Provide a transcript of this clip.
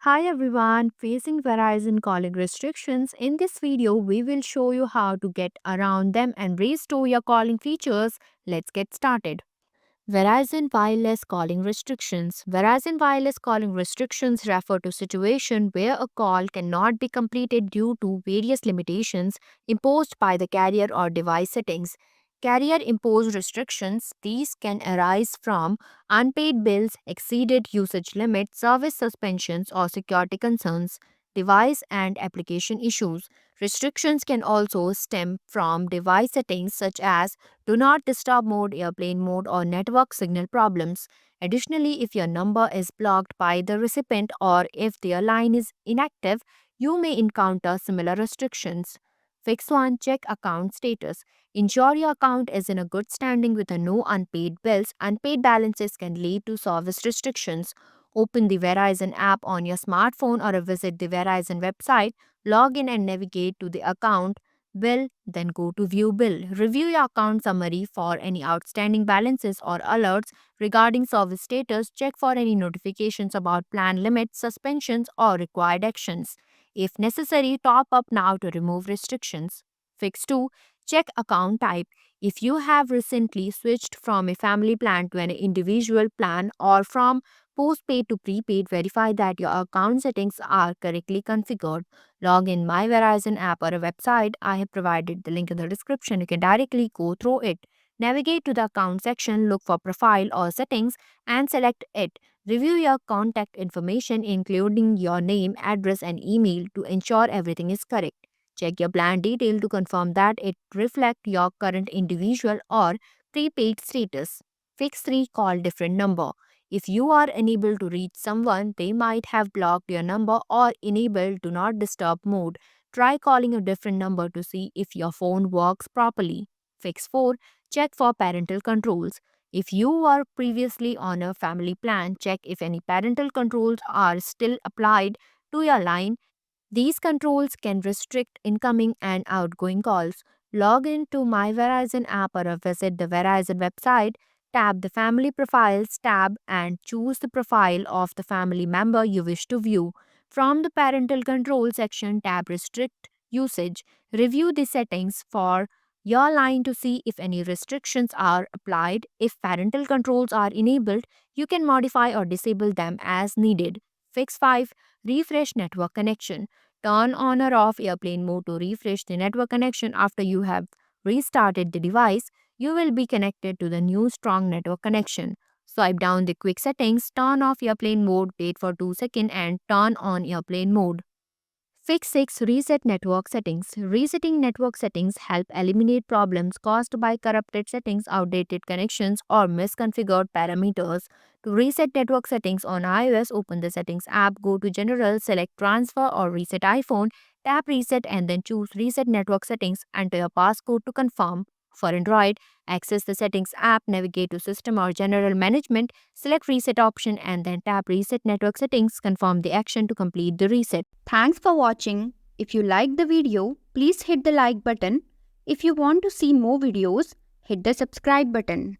Hi everyone, facing Verizon calling restrictions. In this video, we will show you how to get around them and restore your calling features. Let's get started. Verizon Wireless Calling Restrictions. Verizon Wireless Calling Restrictions refer to situation where a call cannot be completed due to various limitations imposed by the carrier or device settings. Carrier imposed restrictions. These can arise from unpaid bills, exceeded usage limits, service suspensions, or security concerns, device and application issues. Restrictions can also stem from device settings such as do not disturb mode, airplane mode, or network signal problems. Additionally, if your number is blocked by the recipient or if their line is inactive, you may encounter similar restrictions. Fix 1. Check account status. Ensure your account is in a good standing with a no unpaid bills. Unpaid balances can lead to service restrictions. Open the Verizon app on your smartphone or visit the Verizon website. Log in and navigate to the account bill, then go to View Bill. Review your account summary for any outstanding balances or alerts regarding service status. Check for any notifications about plan limits, suspensions, or required actions. If necessary, top up now to remove restrictions. Fix 2. Check account type. If you have recently switched from a family plan to an individual plan or from postpaid to prepaid, verify that your account settings are correctly configured. Log in My Verizon app or a website. I have provided the link in the description. You can directly go through it. Navigate to the account section, look for profile or settings and select it. Review your contact information including your name, address and email to ensure everything is correct. Check your plan detail to confirm that it reflects your current individual or prepaid status. Fix 3. Call different number. If you are unable to reach someone, they might have blocked your number or enabled do not disturb mode. Try calling a different number to see if your phone works properly. Fix 4. Check for parental controls. If you were previously on a family plan, check if any parental controls are still applied to your line. These controls can restrict incoming and outgoing calls. Log into My Verizon app or visit the Verizon website. Tap the Family Profiles tab and choose the profile of the family member you wish to view. From the Parental Control section, tap Restrict Usage. Review the settings for your line to see if any restrictions are applied. If parental controls are enabled, you can modify or disable them as needed. Fix 5. Refresh network connection. Turn on or off airplane mode to refresh the network connection after you have restarted the device. You will be connected to the new strong network connection. Swipe down the quick settings, turn off airplane mode, wait for 2 seconds and turn on airplane mode. Fix 6. Reset network settings. Resetting network settings help eliminate problems caused by corrupted settings, outdated connections, or misconfigured parameters. To reset network settings on iOS, open the Settings app, go to General, select Transfer or Reset iPhone, tap Reset and then choose Reset Network Settings. Enter your passcode to confirm. For Android, access the Settings app, navigate to System or General Management, select Reset option and then tap Reset Network Settings. Confirm the action to complete the reset. Thanks for watching. If you liked the video, please hit the like button. If you want to see more videos, hit the subscribe button.